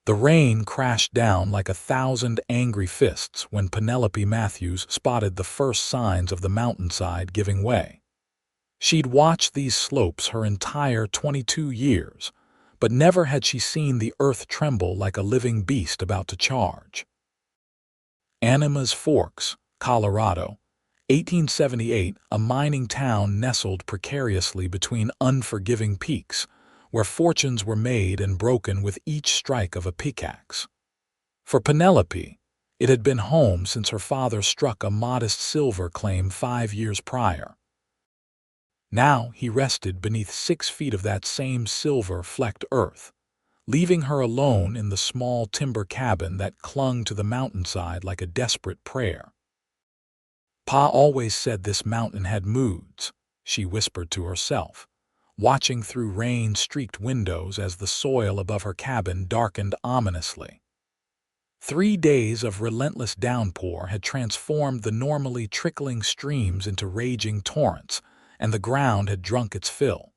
The rain crashed down like 1,000 angry fists when Penelope Matthews spotted the first signs of the mountainside giving way. She'd watched these slopes her entire 22 years, but never had she seen the earth tremble like a living beast about to charge. Animas Forks, Colorado, 1878, a mining town nestled precariously between unforgiving peaks, where fortunes were made and broken with each strike of a pickaxe. For Penelope, it had been home since her father struck a modest silver claim 5 years prior. Now he rested beneath 6 feet of that same silver-flecked earth, leaving her alone in the small timber cabin that clung to the mountainside like a desperate prayer. "Pa always said this mountain had moods," she whispered to herself, watching through rain-streaked windows as the soil above her cabin darkened ominously. 3 days of relentless downpour had transformed the normally trickling streams into raging torrents, and the ground had drunk its fill.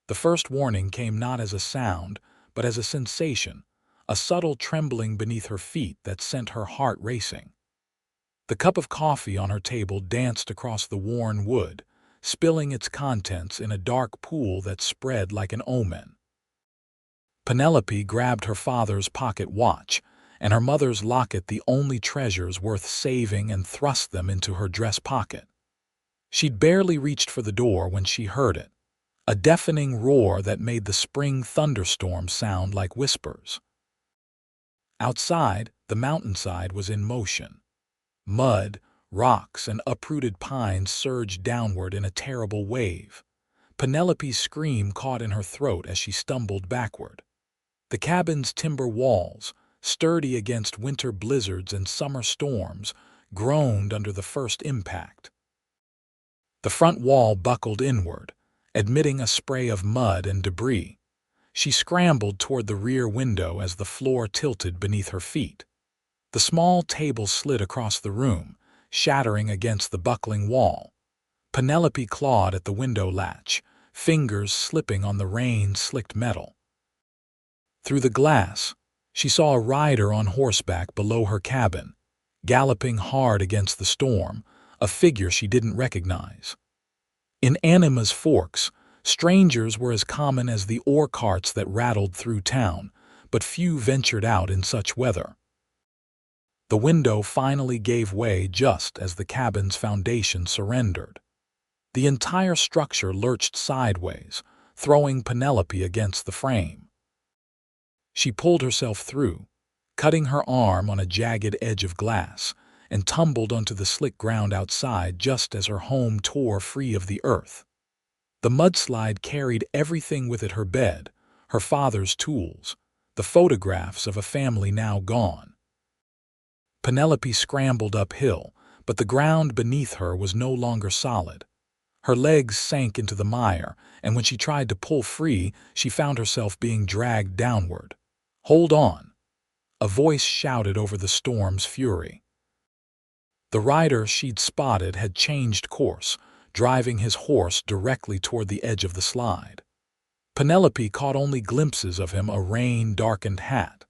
The first warning came not as a sound, but as a sensation, a subtle trembling beneath her feet that sent her heart racing. The cup of coffee on her table danced across the worn wood, spilling its contents in a dark pool that spread like an omen. Penelope grabbed her father's pocket watch and her mother's locket, the only treasures worth saving, and thrust them into her dress pocket. She'd barely reached for the door when she heard it, a deafening roar that made the spring thunderstorm sound like whispers. Outside, the mountainside was in motion. Mud, rocks, and uprooted pines surged downward in a terrible wave. Penelope's scream caught in her throat as she stumbled backward. The cabin's timber walls, sturdy against winter blizzards and summer storms, groaned under the first impact. The front wall buckled inward, admitting a spray of mud and debris. She scrambled toward the rear window as the floor tilted beneath her feet. The small table slid across the room, shattering against the buckling wall. Penelope clawed at the window latch, fingers slipping on the rain-slicked metal. Through the glass, she saw a rider on horseback below her cabin, galloping hard against the storm, a figure she didn't recognize. In Animas Forks, strangers were as common as the ore carts that rattled through town, but few ventured out in such weather. The window finally gave way just as the cabin's foundation surrendered. The entire structure lurched sideways, throwing Penelope against the frame. She pulled herself through, cutting her arm on a jagged edge of glass, and tumbled onto the slick ground outside just as her home tore free of the earth. The mudslide carried everything with it: her bed, her father's tools, the photographs of a family now gone. Penelope scrambled uphill, but the ground beneath her was no longer solid. Her legs sank into the mire, and when she tried to pull free, she found herself being dragged downward. "Hold on!" a voice shouted over the storm's fury. The rider she'd spotted had changed course, driving his horse directly toward the edge of the slide. Penelope caught only glimpses of him: a rain-darkened hat,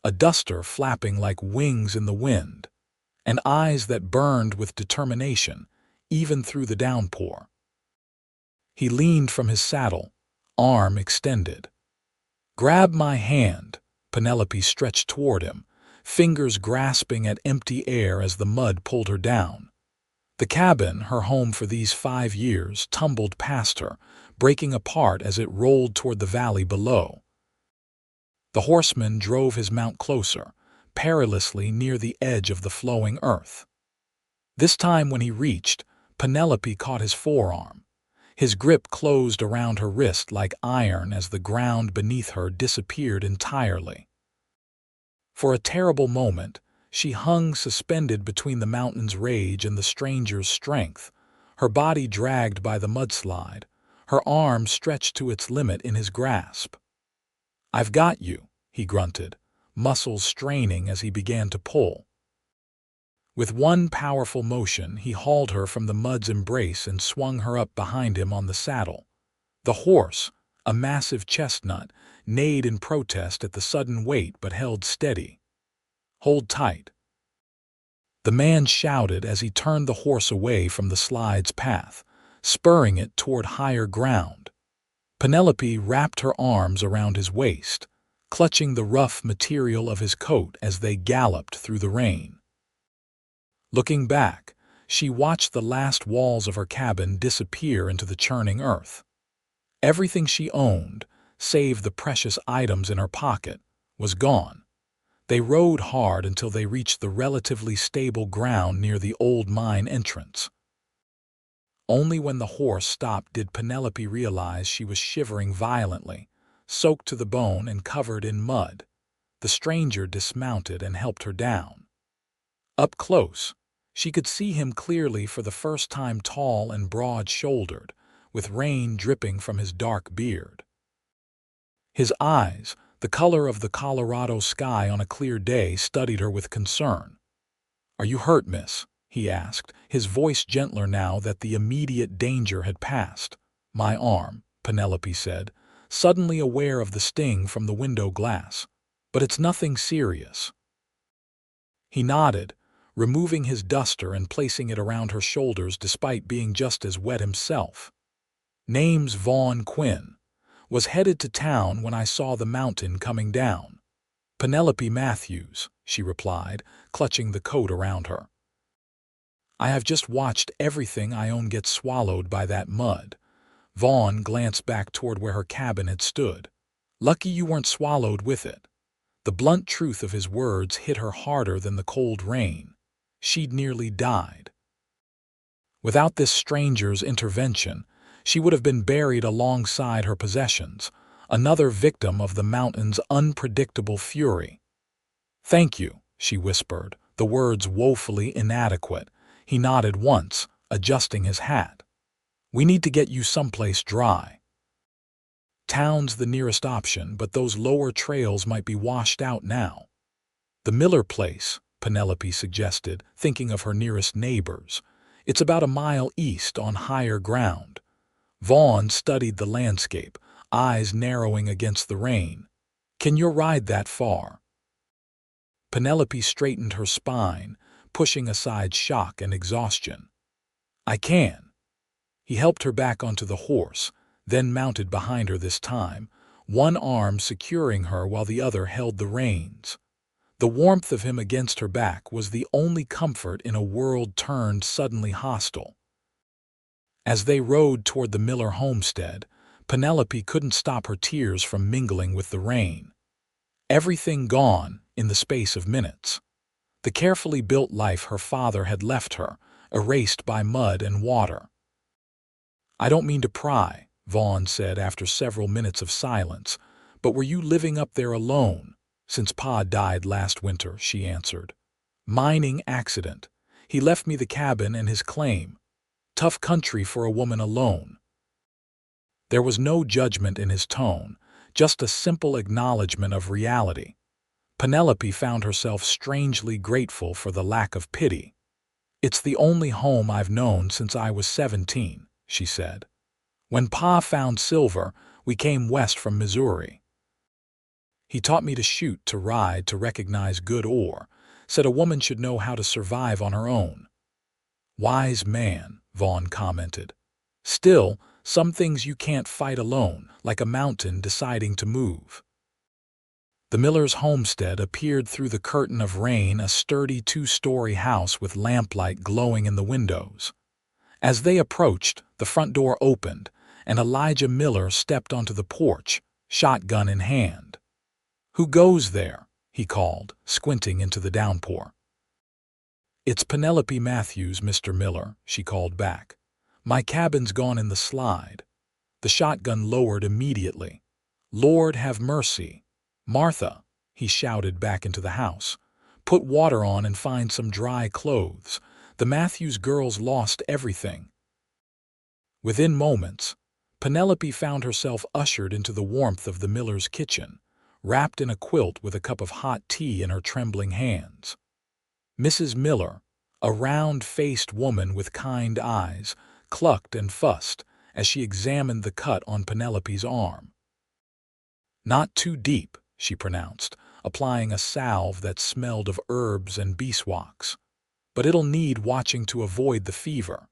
a duster flapping like wings in the wind, and eyes that burned with determination, even through the downpour. He leaned from his saddle, arm extended. "Grab my hand," Penelope stretched toward him, fingers grasping at empty air as the mud pulled her down. The cabin, her home for these 5 years, tumbled past her, breaking apart as it rolled toward the valley below. The horseman drove his mount closer, perilously near the edge of the flowing earth. This time when he reached, Penelope caught his forearm. His grip closed around her wrist like iron as the ground beneath her disappeared entirely. For a terrible moment, she hung suspended between the mountain's rage and the stranger's strength, her body dragged by the mudslide, her arm stretched to its limit in his grasp. "I've got you," he grunted, muscles straining as he began to pull. With one powerful motion, he hauled her from the mud's embrace and swung her up behind him on the saddle. The horse, a massive chestnut, neighed in protest at the sudden weight but held steady. "Hold tight," the man shouted as he turned the horse away from the slide's path, spurring it toward higher ground. Penelope wrapped her arms around his waist, clutching the rough material of his coat as they galloped through the rain. Looking back, she watched the last walls of her cabin disappear into the churning earth. Everything she owned, save the precious items in her pocket, was gone. They rode hard until they reached the relatively stable ground near the old mine entrance. Only when the horse stopped did Penelope realize she was shivering violently, soaked to the bone and covered in mud. The stranger dismounted and helped her down. Up close, she could see him clearly for the first time, tall and broad-shouldered, with rain dripping from his dark beard. His eyes, the color of the Colorado sky on a clear day, studied her with concern. "Are you hurt, miss?" he asked, his voice gentler now that the immediate danger had passed. "My arm," Penelope said, suddenly aware of the sting from the window glass. "But it's nothing serious." He nodded, removing his duster and placing it around her shoulders despite being just as wet himself. "Name's Vaughn Quinn. Was headed to town when I saw the mountain coming down." "Penelope Matthews," she replied, clutching the coat around her. "I have just watched everything I own get swallowed by that mud." Vaughn glanced back toward where her cabin had stood. "Lucky you weren't swallowed with it." The blunt truth of his words hit her harder than the cold rain. She'd nearly died. Without this stranger's intervention, she would have been buried alongside her possessions, another victim of the mountain's unpredictable fury. "Thank you," she whispered, the words woefully inadequate. He nodded once, adjusting his hat. "We need to get you someplace dry." "Town's the nearest option, but those lower trails might be washed out now." "The Miller place," Penelope suggested, thinking of her nearest neighbors. "It's about a mile east on higher ground." Vaughn studied the landscape, eyes narrowing against the rain. "Can you ride that far?" Penelope straightened her spine, pushing aside shock and exhaustion. "I can." He helped her back onto the horse, then mounted behind her this time, one arm securing her while the other held the reins. The warmth of him against her back was the only comfort in a world turned suddenly hostile. As they rode toward the Miller homestead, Penelope couldn't stop her tears from mingling with the rain. Everything gone in the space of minutes. The carefully built life her father had left her, erased by mud and water. "I don't mean to pry," Vaughn said after several minutes of silence, "but were you living up there alone?" "Since Pa died last winter," she answered. "Mining accident. He left me the cabin and his claim. Tough country for a woman alone." There was no judgment in his tone, just a simple acknowledgement of reality. Penelope found herself strangely grateful for the lack of pity. "It's the only home I've known since I was 17, she said. "When Pa found silver, we came west from Missouri. He taught me to shoot, to ride, to recognize good ore, said a woman should know how to survive on her own." "Wise man," Vaughn commented. "Still, some things you can't fight alone, like a mountain deciding to move." The Miller's homestead appeared through the curtain of rain, a sturdy two-story house with lamplight glowing in the windows. As they approached, the front door opened, and Elijah Miller stepped onto the porch, shotgun in hand. "Who goes there?" he called, squinting into the downpour. "It's Penelope Matthews, Mr. Miller," she called back. "My cabin's gone in the slide." The shotgun lowered immediately. "Lord have mercy. Martha," he shouted back into the house, "put water on and find some dry clothes. The Matthews girls lost everything." Within moments, Penelope found herself ushered into the warmth of the Miller's kitchen, wrapped in a quilt with a cup of hot tea in her trembling hands. Mrs. Miller, a round-faced woman with kind eyes, clucked and fussed as she examined the cut on Penelope's arm. Not too deep, she pronounced, applying a salve that smelled of herbs and beeswax. But it'll need watching to avoid the fever.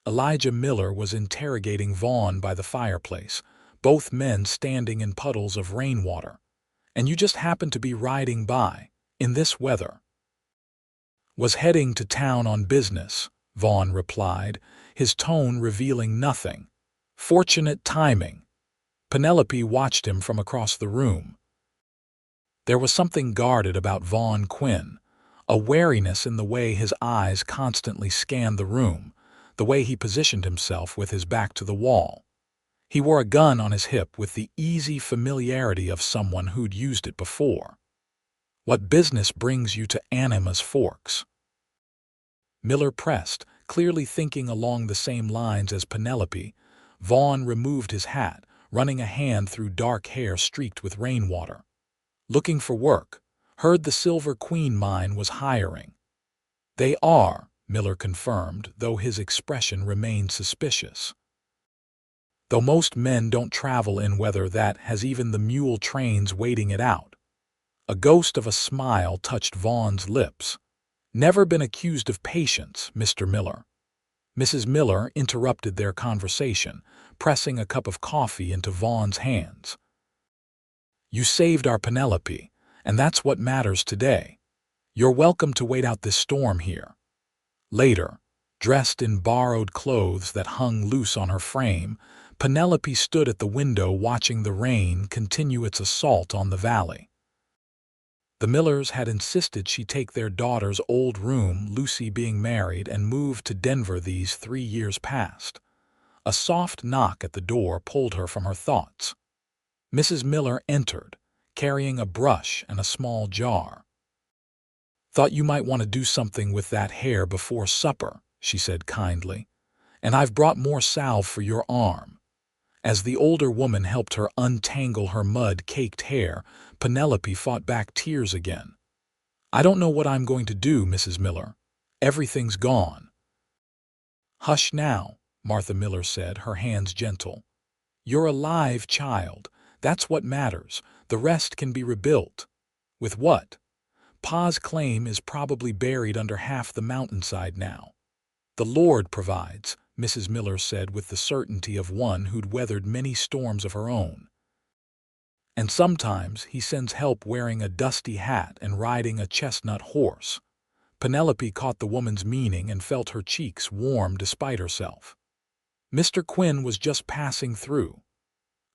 Elijah Miller was interrogating Vaughn by the fireplace, both men standing in puddles of rainwater. And you just happened to be riding by, in this weather. Was heading to town on business, Vaughn replied, his tone revealing nothing. Fortunate timing. Penelope watched him from across the room. There was something guarded about Vaughn Quinn, a wariness in the way his eyes constantly scanned the room, the way he positioned himself with his back to the wall. He wore a gun on his hip with the easy familiarity of someone who'd used it before. What business brings you to Anima's Forks? Miller pressed, clearly thinking along the same lines as Penelope. Vaughn removed his hat, running a hand through dark hair streaked with rainwater. Looking for work. Heard the Silver Queen mine was hiring. They are, Miller confirmed, though his expression remained suspicious. Though most men don't travel in weather that has even the mule trains waiting it out. A ghost of a smile touched Vaughn's lips. Never been accused of patience, Mr. Miller. Mrs. Miller interrupted their conversation, pressing a cup of coffee into Vaughn's hands. You saved our Penelope, and that's what matters today. You're welcome to wait out this storm here. Later, dressed in borrowed clothes that hung loose on her frame, Penelope stood at the window watching the rain continue its assault on the valley. The Millers had insisted she take their daughter's old room, Lucy being married, and move to Denver these 3 years past. A soft knock at the door pulled her from her thoughts. Mrs. Miller entered, carrying a brush and a small jar. Thought you might want to do something with that hair before supper, she said kindly, and I've brought more salve for your arm. As the older woman helped her untangle her mud-caked hair, Penelope fought back tears again. I don't know what I'm going to do, Mrs. Miller. Everything's gone. Hush now, Martha Miller said, her hands gentle. You're alive, child. That's what matters. The rest can be rebuilt. With what? Pa's claim is probably buried under half the mountainside now. The Lord provides, Mrs. Miller said with the certainty of one who'd weathered many storms of her own. And sometimes he sends help wearing a dusty hat and riding a chestnut horse. Penelope caught the woman's meaning and felt her cheeks warm despite herself. Mr. Quinn was just passing through.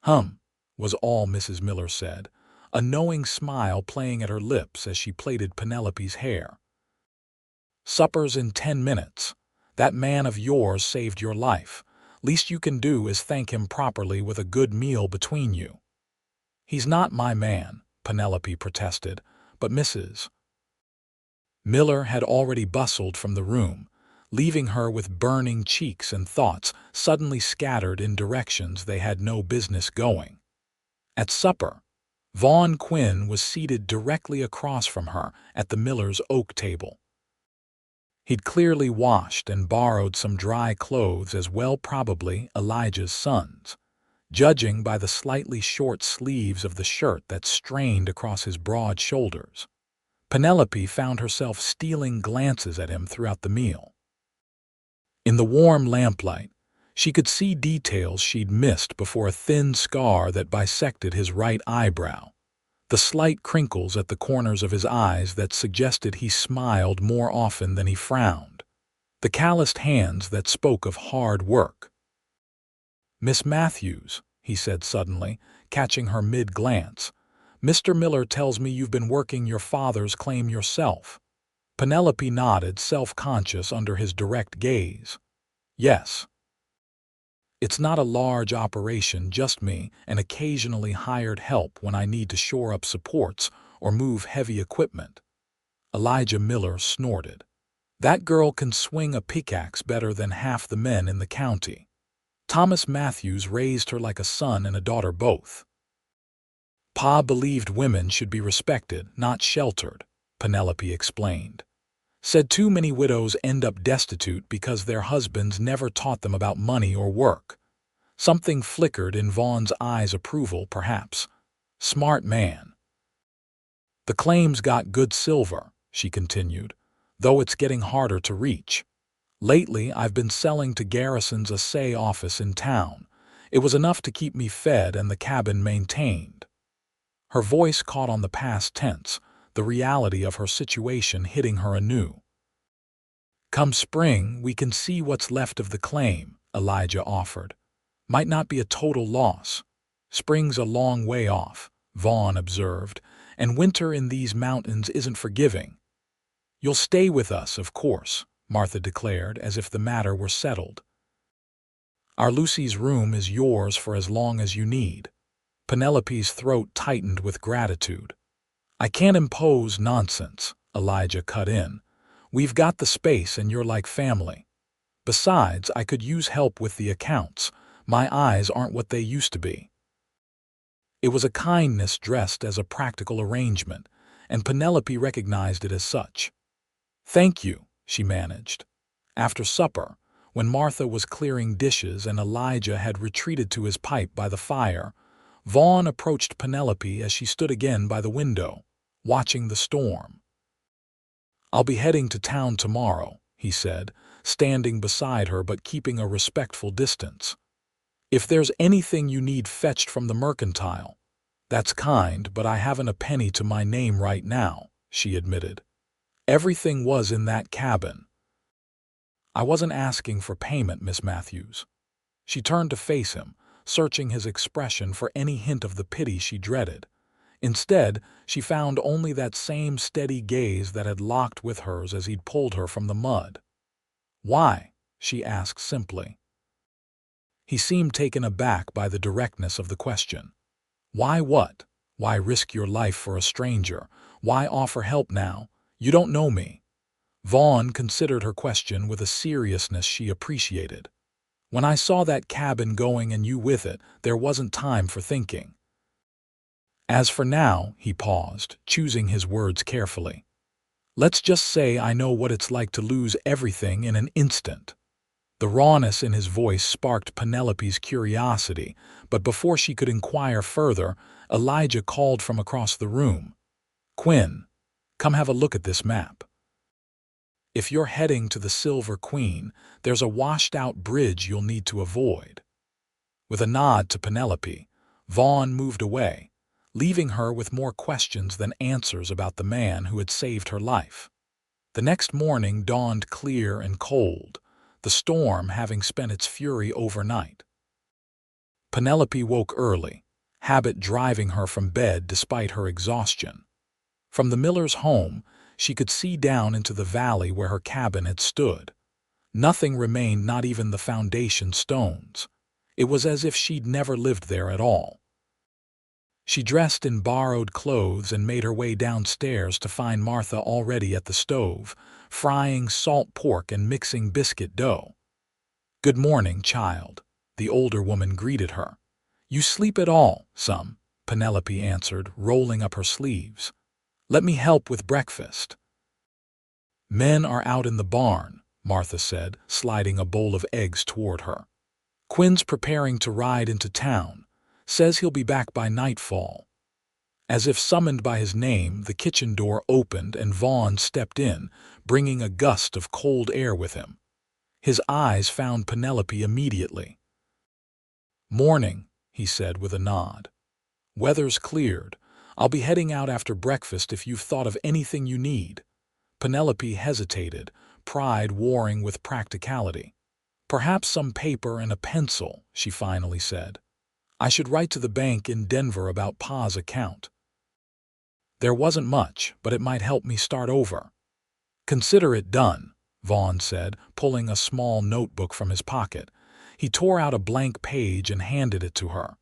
Was all Mrs. Miller said, a knowing smile playing at her lips as she plaited Penelope's hair. Supper's in 10 minutes. That man of yours saved your life. Least you can do is thank him properly with a good meal between you. He's not my man, Penelope protested, but Mrs. Miller had already bustled from the room, leaving her with burning cheeks and thoughts suddenly scattered in directions they had no business going. At supper, Vaughn Quinn was seated directly across from her at the Miller's oak table. He'd clearly washed and borrowed some dry clothes as well, probably Elijah's son's, judging by the slightly short sleeves of the shirt that strained across his broad shoulders. Penelope found herself stealing glances at him throughout the meal. In the warm lamplight, she could see details she'd missed before: a thin scar that bisected his right eyebrow, the slight crinkles at the corners of his eyes that suggested he smiled more often than he frowned, the calloused hands that spoke of hard work. Miss Matthews, he said suddenly, catching her mid-glance, Mr. Miller tells me you've been working your father's claim yourself. Penelope nodded, self-conscious under his direct gaze. Yes. It's not a large operation, just me, and occasionally hired help when I need to shore up supports or move heavy equipment. Elijah Miller snorted. That girl can swing a pickaxe better than half the men in the county. Thomas Matthews raised her like a son and a daughter both. Pa believed women should be respected, not sheltered, Penelope explained. Said too many widows end up destitute because their husbands never taught them about money or work. Something flickered in Vaughn's eyes, approval, perhaps. Smart man. The claim's got good silver, she continued, though it's getting harder to reach. Lately, I've been selling to Garrison's assay office in town. It was enough to keep me fed and the cabin maintained. Her voice caught on the past tense, the reality of her situation hitting her anew. Come spring, we can see what's left of the claim, Elijah offered. Might not be a total loss. Spring's a long way off, Vaughn observed, and winter in these mountains isn't forgiving. You'll stay with us, of course, Martha declared, as if the matter were settled. Our Lucy's room is yours for as long as you need. Penelope's throat tightened with gratitude. I can't impose nonsense, Elijah cut in. We've got the space and you're like family. Besides, I could use help with the accounts. My eyes aren't what they used to be. It was a kindness dressed as a practical arrangement, and Penelope recognized it as such. Thank you, she managed. After supper, when Martha was clearing dishes and Elijah had retreated to his pipe by the fire, Vaughn approached Penelope as she stood again by the window, watching the storm. I'll be heading to town tomorrow, he said, standing beside her but keeping a respectful distance. If there's anything you need fetched from the mercantile, that's kind, but I haven't a penny to my name right now, she admitted. Everything was in that cabin. I wasn't asking for payment, Miss Matthews. She turned to face him, searching his expression for any hint of the pity she dreaded. Instead, she found only that same steady gaze that had locked with hers as he'd pulled her from the mud. Why? She asked simply. He seemed taken aback by the directness of the question. Why what? Why risk your life for a stranger? Why offer help now? You don't know me. Vaughn considered her question with a seriousness she appreciated. When I saw that cabin going and you with it, there wasn't time for thinking. As for now, he paused, choosing his words carefully. Let's just say I know what it's like to lose everything in an instant. The rawness in his voice sparked Penelope's curiosity, but before she could inquire further, Elijah called from across the room. Quinn, come have a look at this map. If you're heading to the Silver Queen, there's a washed-out bridge you'll need to avoid. With a nod to Penelope, Vaughn moved away, leaving her with more questions than answers about the man who had saved her life. The next morning dawned clear and cold, the storm having spent its fury overnight. Penelope woke early, habit driving her from bed despite her exhaustion. From the miller's home, she could see down into the valley where her cabin had stood. Nothing remained, not even the foundation stones. It was as if she'd never lived there at all. She dressed in borrowed clothes and made her way downstairs to find Martha already at the stove, frying salt pork and mixing biscuit dough. Good morning, child, the older woman greeted her. You sleep at all, some, Penelope answered, rolling up her sleeves. Let me help with breakfast. Men are out in the barn, Martha said, sliding a bowl of eggs toward her. Quinn's preparing to ride into town. Says he'll be back by nightfall. As if summoned by his name, the kitchen door opened and Vaughn stepped in, bringing a gust of cold air with him. His eyes found Penelope immediately. Morning, he said with a nod. Weather's cleared. I'll be heading out after breakfast if you've thought of anything you need. Penelope hesitated, pride warring with practicality. Perhaps some paper and a pencil, she finally said. I should write to the bank in Denver about Pa's account. There wasn't much, but it might help me start over. Consider it done, Vaughn said, pulling a small notebook from his pocket. He tore out a blank page and handed it to her.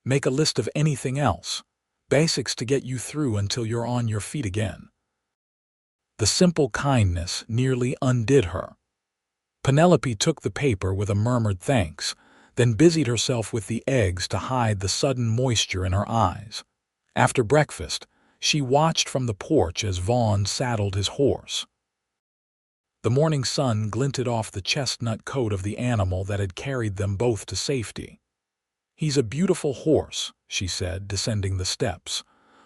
Make a list of anything else. Basics to get you through until you're on your feet again. The simple kindness nearly undid her. Penelope took the paper with a murmured thanks, then busied herself with the eggs to hide the sudden moisture in her eyes. After breakfast, she watched from the porch as Vaughn saddled his horse. The morning sun glinted off the chestnut coat of the animal that had carried them both to safety. He's a beautiful horse, she said, descending the steps.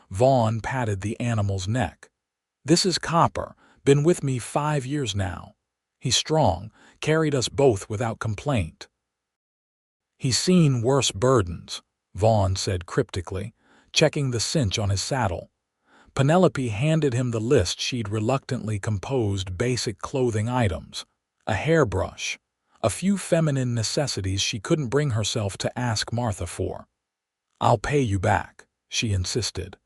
Vaughn patted the animal's neck. "This is Copper, been with me 5 years now. He's strong, carried us both without complaint." "He's seen worse burdens," Vaughn said cryptically, checking the cinch on his saddle. Penelope handed him the list she'd reluctantly composed: basic clothing items, a hairbrush, a few feminine necessities she couldn't bring herself to ask Martha for. "I'll pay you back," she insisted,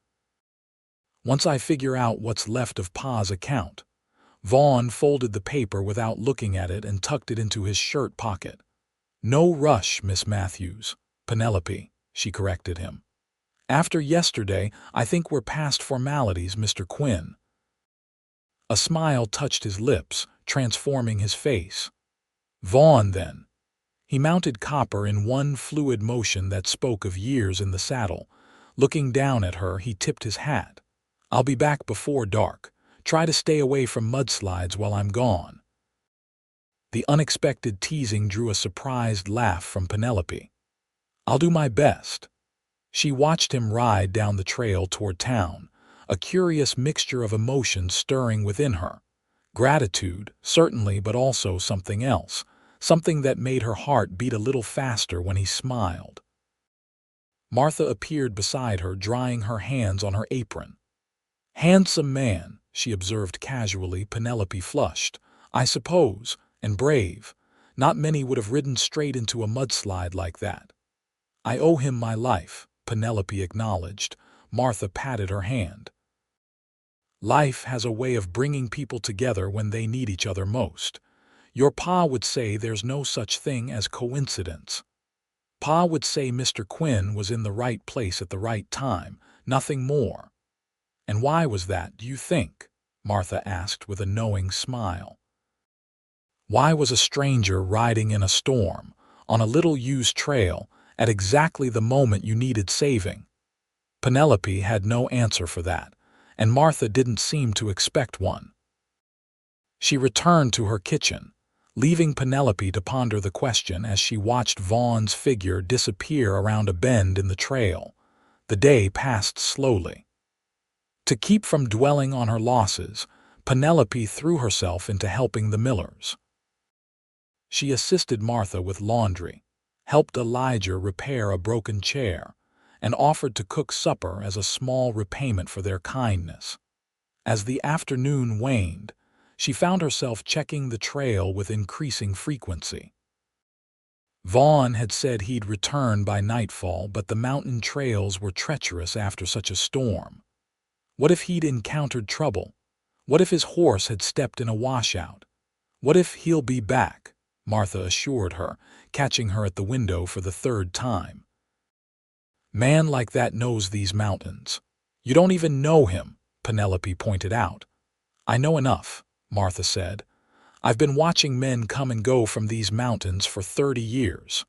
"once I figure out what's left of Pa's account." Vaughn folded the paper without looking at it and tucked it into his shirt pocket. "No rush, Miss Matthews. Penelope," she corrected him. "After yesterday, I think we're past formalities, Mr. Quinn." A smile touched his lips, transforming his face. "Vaughn, then." He mounted Copper in one fluid motion that spoke of years in the saddle. Looking down at her, he tipped his hat. "I'll be back before dark. Try to stay away from mudslides while I'm gone." The unexpected teasing drew a surprised laugh from Penelope. "I'll do my best." She watched him ride down the trail toward town, a curious mixture of emotions stirring within her. Gratitude, certainly, but also something else, something that made her heart beat a little faster when he smiled. Martha appeared beside her, drying her hands on her apron. "Handsome man," she observed casually. Penelope flushed. "I suppose, and brave. Not many would have ridden straight into a mudslide like that." "I owe him my life," Penelope acknowledged. Martha patted her hand. "Life has a way of bringing people together when they need each other most. Your Pa would say there's no such thing as coincidence. Pa would say Mr. Quinn was in the right place at the right time, nothing more." "And why was that, do you think?" Martha asked with a knowing smile. "Why was a stranger riding in a storm, on a little used trail, at exactly the moment you needed saving?" Penelope had no answer for that, and Martha didn't seem to expect one. She returned to her kitchen, leaving Penelope to ponder the question as she watched Vaughn's figure disappear around a bend in the trail. The day passed slowly. To keep from dwelling on her losses, Penelope threw herself into helping the Millers. She assisted Martha with laundry, helped Elijah repair a broken chair, and offered to cook supper as a small repayment for their kindness. As the afternoon waned, she found herself checking the trail with increasing frequency. Vaughn had said he'd return by nightfall, but the mountain trails were treacherous after such a storm. What if he'd encountered trouble? What if his horse had stepped in a washout? "What if he'll be back?" Martha assured her, catching her at the window for the 3rd time. "Man like that knows these mountains. You don't even know him," Penelope pointed out. "I know enough," Martha said. "I've been watching men come and go from these mountains for 30 years.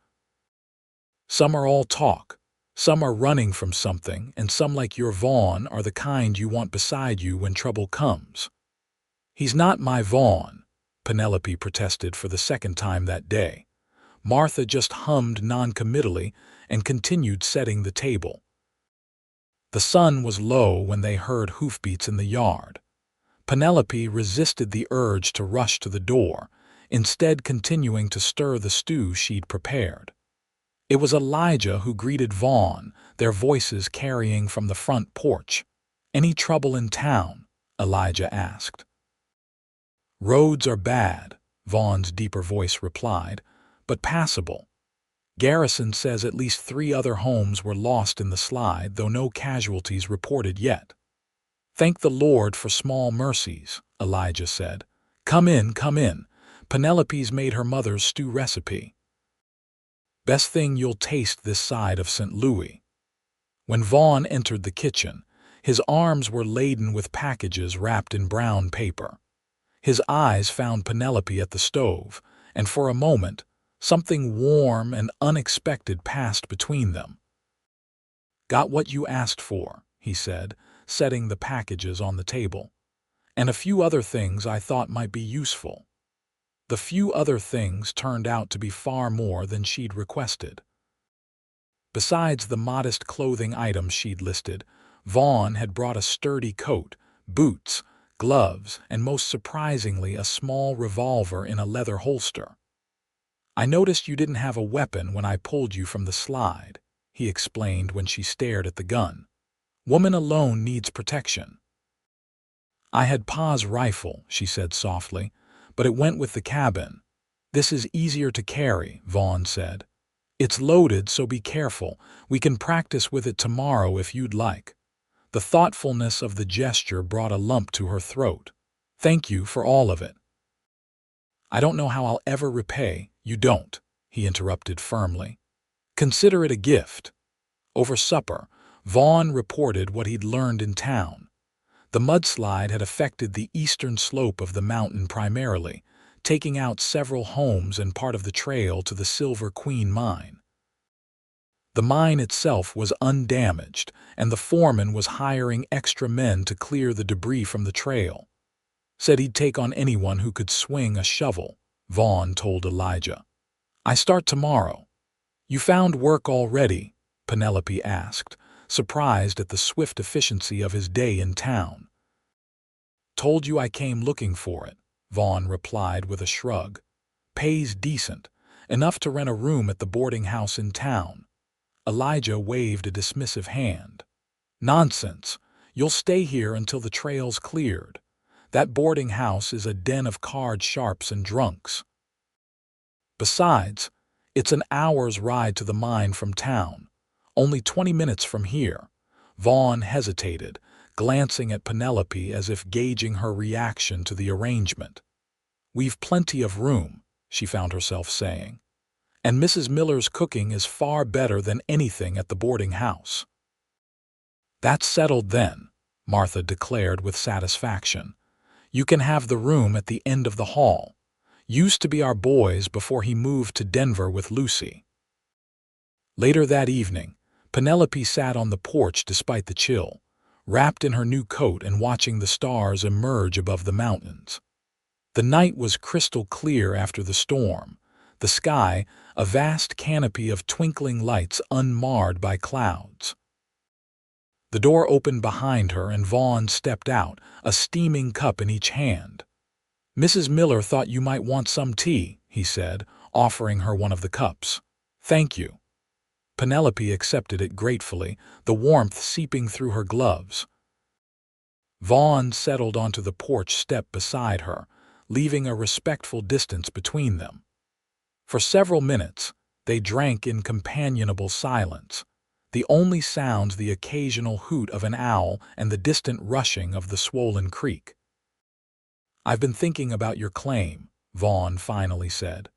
Some are all talk, some are running from something, and some, like your Vaughn, are the kind you want beside you when trouble comes." "He's not my Vaughn," Penelope protested for the 2nd time that day. Martha just hummed noncommittally and continued setting the table. The sun was low when they heard hoofbeats in the yard. Penelope resisted the urge to rush to the door, instead continuing to stir the stew she'd prepared. It was Elijah who greeted Vaughn, their voices carrying from the front porch. "Any trouble in town?" Elijah asked. "Roads are bad," Vaughn's deeper voice replied, "but passable. Garrison says at least 3 other homes were lost in the slide, though no casualties reported yet." "Thank the Lord for small mercies," Elijah said. Come in, come in. Penelope's made her mother's stew recipe. Best thing you'll taste this side of St. Louis." When Vaughn entered the kitchen, his arms were laden with packages wrapped in brown paper. His eyes found Penelope at the stove, and for a moment, something warm and unexpected passed between them. "Got what you asked for," he said, setting the packages on the table. "And a few other things I thought might be useful." The few other things turned out to be far more than she'd requested. Besides the modest clothing items she'd listed, Vaughn had brought a sturdy coat, boots, gloves, and most surprisingly a small revolver in a leather holster. "I noticed you didn't have a weapon when I pulled you from the slide," he explained when she stared at the gun. "Woman alone needs protection." "I had Pa's rifle," she said softly, "but it went with the cabin." "This is easier to carry," Vaughn said. "It's loaded, so be careful. We can practice with it tomorrow if you'd like." The thoughtfulness of the gesture brought a lump to her throat. "Thank you for all of it." "I don't know how I'll ever repay." "You don't," he interrupted firmly. "Consider it a gift." Over supper, Vaughn reported what he'd learned in town. The mudslide had affected the eastern slope of the mountain primarily, taking out several homes and part of the trail to the Silver Queen mine. The mine itself was undamaged, and the foreman was hiring extra men to clear the debris from the trail. "Said he'd take on anyone who could swing a shovel," Vaughn told Elijah. "I start tomorrow." "You found work already?" Penelope asked, surprised at the swift efficiency of his day in town. "Told you I came looking for it," Vaughn replied with a shrug. "Pays decent, enough to rent a room at the boarding house in town." Elijah waved a dismissive hand. "Nonsense. You'll stay here until the trail's cleared. That boarding house is a den of card sharps and drunks. Besides, it's an hour's ride to the mine from town, only 20 minutes from here." Vaughn hesitated, glancing at Penelope as if gauging her reaction to the arrangement. "We've plenty of room," she found herself saying. "And Mrs. Miller's cooking is far better than anything at the boarding house." "That's settled then," Martha declared with satisfaction. "You can have the room at the end of the hall. Used to be our boy's before he moved to Denver with Lucy." Later that evening, Penelope sat on the porch despite the chill, wrapped in her new coat and watching the stars emerge above the mountains. The night was crystal clear after the storm, the sky a vast canopy of twinkling lights unmarred by clouds. The door opened behind her and Vaughn stepped out, a steaming cup in each hand. "Mrs. Miller thought you might want some tea," he said, offering her one of the cups. "Thank you." Penelope accepted it gratefully, the warmth seeping through her gloves. Vaughn settled onto the porch step beside her, leaving a respectful distance between them. For several minutes, they drank in companionable silence, the only sounds the occasional hoot of an owl and the distant rushing of the swollen creek. "I've been thinking about your claim," Vaughn finally said.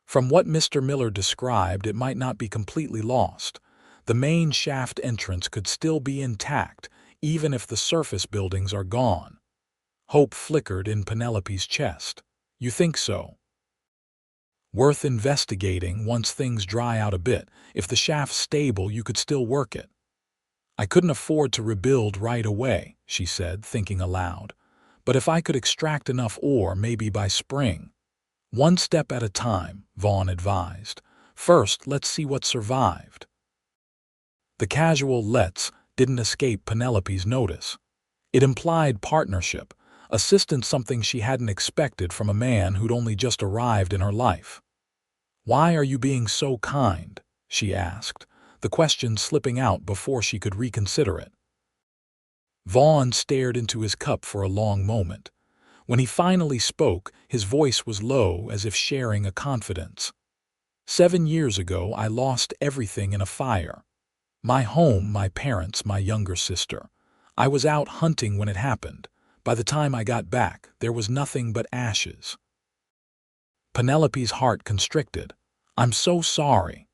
"From what Mr. Miller described, it might not be completely lost. The main shaft entrance could still be intact, even if the surface buildings are gone." Hope flickered in Penelope's chest. "You think so?" "Worth investigating once things dry out a bit. If the shaft's stable, you could still work it." "I couldn't afford to rebuild right away," she said, thinking aloud. "But if I could extract enough ore, maybe by spring." "One step at a time," Vaughn advised. "First, let's see what survived." The casual "let's" didn't escape Penelope's notice. It implied partnership, assistance, something she hadn't expected from a man who'd only just arrived in her life. "Why are you being so kind?" she asked, the question slipping out before she could reconsider it. Vaughn stared into his cup for a long moment. When he finally spoke, his voice was low, as if sharing a confidence. 7 years ago, I lost everything in a fire. My home, my parents, my younger sister. I was out hunting when it happened. By the time I got back, there was nothing but ashes." Penelope's heart constricted. "I'm so sorry."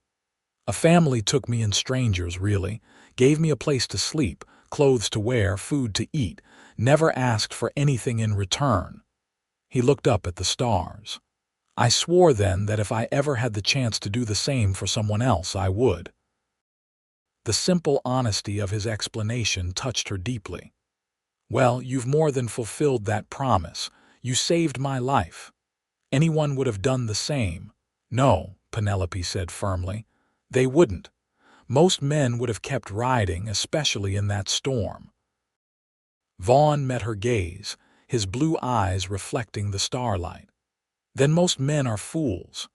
"A family took me in, strangers really, gave me a place to sleep, clothes to wear, food to eat, never asked for anything in return." He looked up at the stars. "I swore then that if I ever had the chance to do the same for someone else, I would." The simple honesty of his explanation touched her deeply. "Well, you've more than fulfilled that promise. You saved my life. Anyone would have done the same." "No," Penelope said firmly. "They wouldn't. Most men would have kept riding, especially in that storm. Vaughn met her gaze, his blue eyes reflecting the starlight. Then most men are fools.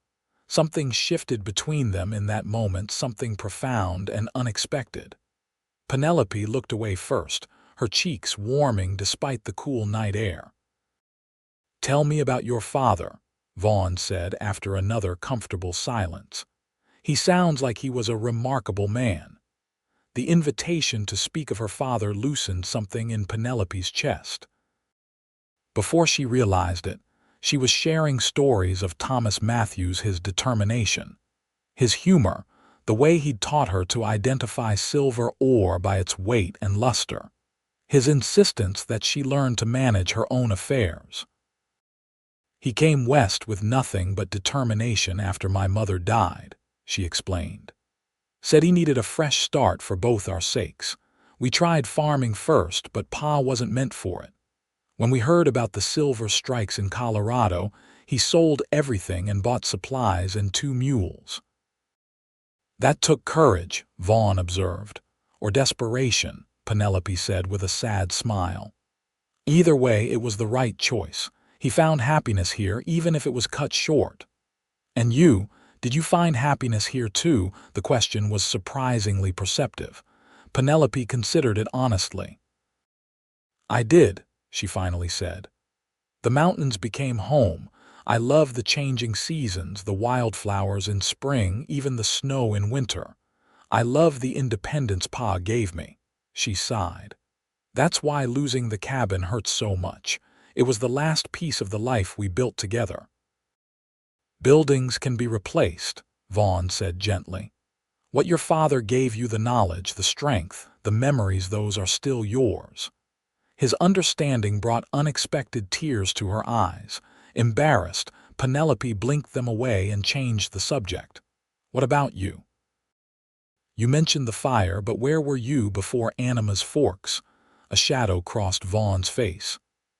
Something shifted between them in that moment, something profound and unexpected. Penelope looked away first, her cheeks warming despite the cool night air. "Tell me about your father," Vaughn said after another comfortable silence. "He sounds like he was a remarkable man." The invitation to speak of her father loosened something in Penelope's chest. Before she realized it, she was sharing stories of Thomas Matthews, his determination, his humor, the way he'd taught her to identify silver ore by its weight and luster, his insistence that she learn to manage her own affairs. "He came west with nothing but determination after my mother died," she explained. "Said he needed a fresh start for both our sakes. We tried farming first, but Pa wasn't meant for it. When we heard about the silver strikes in Colorado, he sold everything and bought supplies and 2 mules. That took courage," Vaughn observed. "Or desperation," Penelope said with a sad smile. "Either way, it was the right choice. He found happiness here, even if it was cut short." "And you, did you find happiness here too?" The question was surprisingly perceptive. Penelope considered it honestly. "I did," she finally said. "The mountains became home. I love the changing seasons, the wildflowers in spring, even the snow in winter. I love the independence Pa gave me." She sighed. "That's why losing the cabin hurts so much. It was the last piece of the life we built together." "Buildings can be replaced," Vaughn said gently. "What your father gave you, the knowledge, the strength, the memories, those are still yours." His understanding brought unexpected tears to her eyes. Embarrassed, Penelope blinked them away and changed the subject. "What about you? You mentioned the fire, but where were you before Anima's Forks?" A shadow crossed Vaughn's face.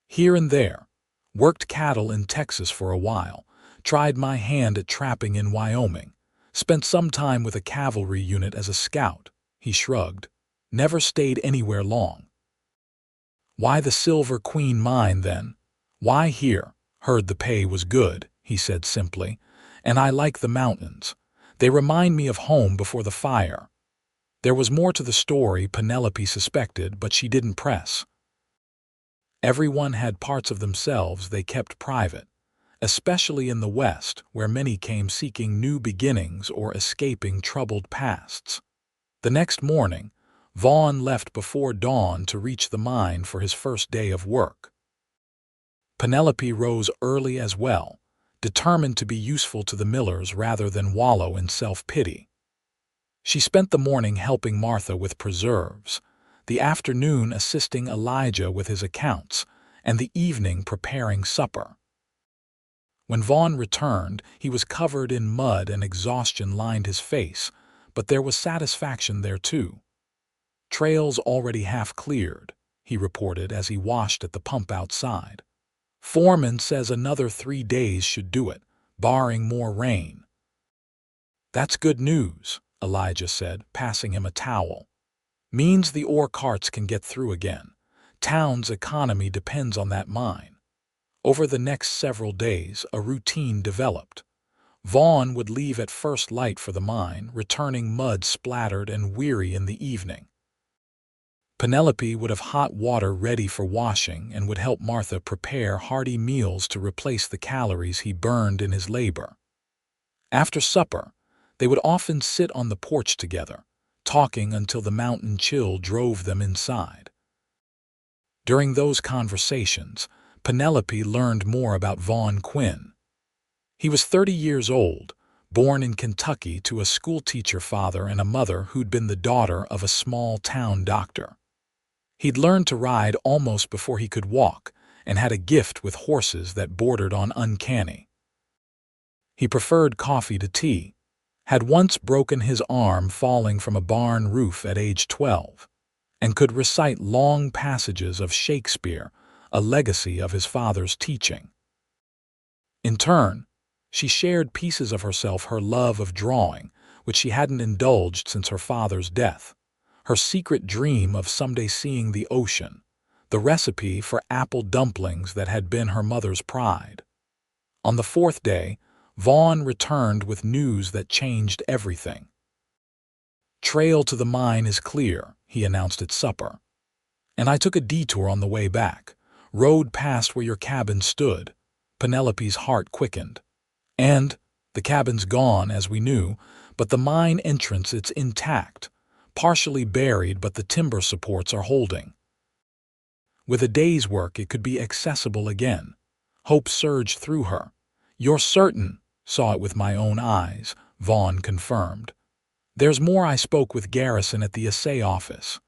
"Here and there. Worked cattle in Texas for a while. Tried my hand at trapping in Wyoming. Spent some time with a cavalry unit as a scout." He shrugged. "Never stayed anywhere long." "Why the Silver Queen mine, then?" "Why here? Heard the pay was good," he said simply. "And I like the mountains. They remind me of home before the fire." There was more to the story, Penelope suspected, but she didn't press. Everyone had parts of themselves they kept private, especially in the West, where many came seeking new beginnings or escaping troubled pasts. The next morning, Vaughn left before dawn to reach the mine for his first day of work. Penelope rose early as well, determined to be useful to the millers rather than wallow in self-pity. She spent the morning helping Martha with preserves, the afternoon assisting Elijah with his accounts, and the evening preparing supper. When Vaughn returned, he was covered in mud and exhaustion lined his face, but there was satisfaction there too. "Trail's already half cleared," he reported as he washed at the pump outside. "Foreman says another 3 days should do it, barring more rain." "That's good news," Elijah said, passing him a towel. "Means the ore carts can get through again. Town's economy depends on that mine." Over the next several days, a routine developed. Vaughn would leave at first light for the mine, returning mud-splattered and weary in the evening. Penelope would have hot water ready for washing and would help Martha prepare hearty meals to replace the calories he burned in his labor. After supper, they would often sit on the porch together, talking until the mountain chill drove them inside. During those conversations, Penelope learned more about Vaughn Quinn. He was 30 years old, born in Kentucky to a schoolteacher father and a mother who'd been the daughter of a small-town doctor. He'd learned to ride almost before he could walk and had a gift with horses that bordered on uncanny. He preferred coffee to tea, had once broken his arm falling from a barn roof at age 12, and could recite long passages of Shakespeare, a legacy of his father's teaching. In turn, she shared pieces of herself, her love of drawing, which she hadn't indulged since her father's death. Her secret dream of someday seeing the ocean. The recipe for apple dumplings that had been her mother's pride. On the fourth day, Vaughn returned with news that changed everything. "Trail to the mine is clear," he announced at supper. "And I took a detour on the way back, rode past where your cabin stood." Penelope's heart quickened. "And the cabin's gone, as we knew, but the mine entrance, it's intact, partially buried, but the timber supports are holding. With a day's work, it could be accessible again." Hope surged through her. "You're certain?" "Saw it with my own eyes," Vaughn confirmed. "There's more. I spoke with Garrison at the assay office.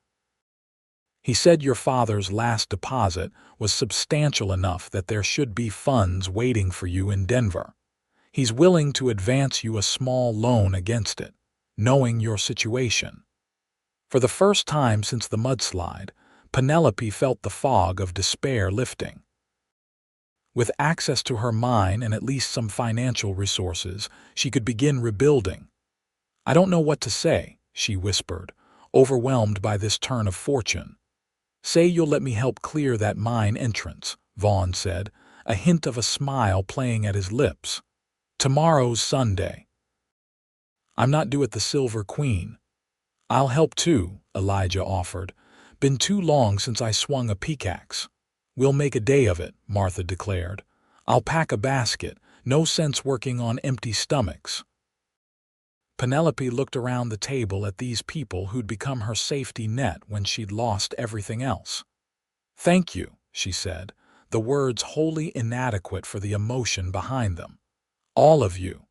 He said your father's last deposit was substantial enough that there should be funds waiting for you in Denver. He's willing to advance you a small loan against it, knowing your situation." For the first time since the mudslide, Penelope felt the fog of despair lifting. With access to her mine and at least some financial resources, she could begin rebuilding. "I don't know what to say," she whispered, overwhelmed by this turn of fortune. "Say you'll let me help clear that mine entrance," Vaughn said, a hint of a smile playing at his lips. "Tomorrow's Sunday. I'm not due at the Silver Queen." "I'll help too," Elijah offered. "Been too long since I swung a pickaxe." "We'll make a day of it," Martha declared. "I'll pack a basket. No sense working on empty stomachs." Penelope looked around the table at these people who'd become her safety net when she'd lost everything else. "Thank you," she said, the words wholly inadequate for the emotion behind them. "All of you."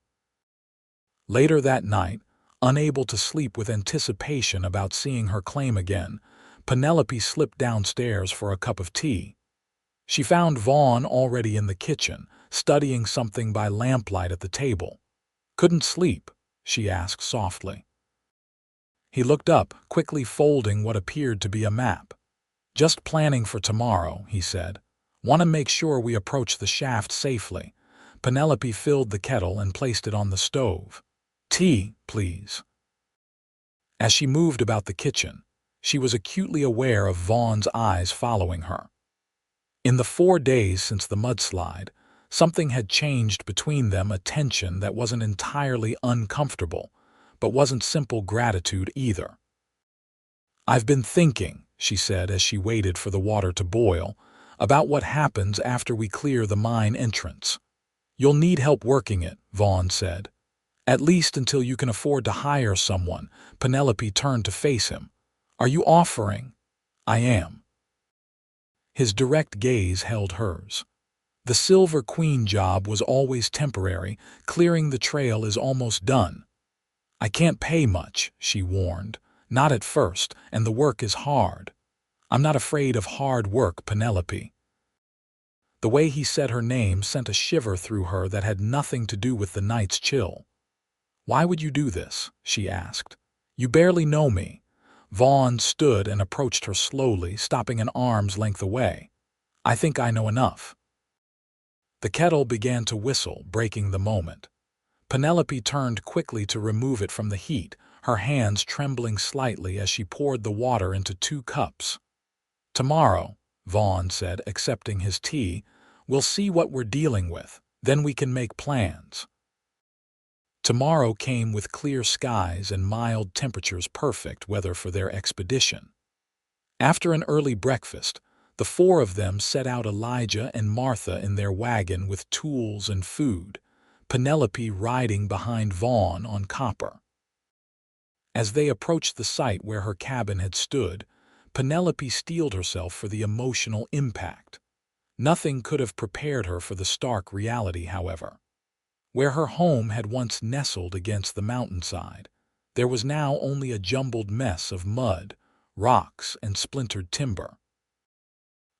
Later that night, unable to sleep with anticipation about seeing her claim again, Penelope slipped downstairs for a cup of tea. She found Vaughn already in the kitchen, studying something by lamplight at the table. "Couldn't sleep?" she asked softly. He looked up, quickly folding what appeared to be a map. "Just planning for tomorrow," he said. "Want to make sure we approach the shaft safely." Penelope filled the kettle and placed it on the stove. "Tea, please." As she moved about the kitchen, she was acutely aware of Vaughn's eyes following her. In the 4 days since the mudslide, something had changed between them, a tension that wasn't entirely uncomfortable, but wasn't simple gratitude either. "I've been thinking," she said as she waited for the water to boil, "about what happens after we clear the mine entrance." "You'll need help working it," Vaughn said. "At least until you can afford to hire someone." Penelope turned to face him. "Are you offering?" "I am." His direct gaze held hers. "The Silver Queen job was always temporary. Clearing the trail is almost done." "I can't pay much," she warned. "Not at first, and the work is hard." "I'm not afraid of hard work, Penelope." The way he said her name sent a shiver through her that had nothing to do with the night's chill. "Why would you do this?" she asked. "You barely know me." Vaughn stood and approached her slowly, stopping an arm's length away. "I think I know enough." The kettle began to whistle, breaking the moment. Penelope turned quickly to remove it from the heat, her hands trembling slightly as she poured the water into 2 cups. "Tomorrow," Vaughn said, accepting his tea, "we'll see what we're dealing with. Then we can make plans." Tomorrow came with clear skies and mild temperatures, perfect weather for their expedition. After an early breakfast, the 4 of them set out, Elijah and Martha in their wagon with tools and food, Penelope riding behind Vaughn on Copper. As they approached the site where her cabin had stood, Penelope steeled herself for the emotional impact. Nothing could have prepared her for the stark reality, however. Where her home had once nestled against the mountainside, there was now only a jumbled mess of mud, rocks, and splintered timber.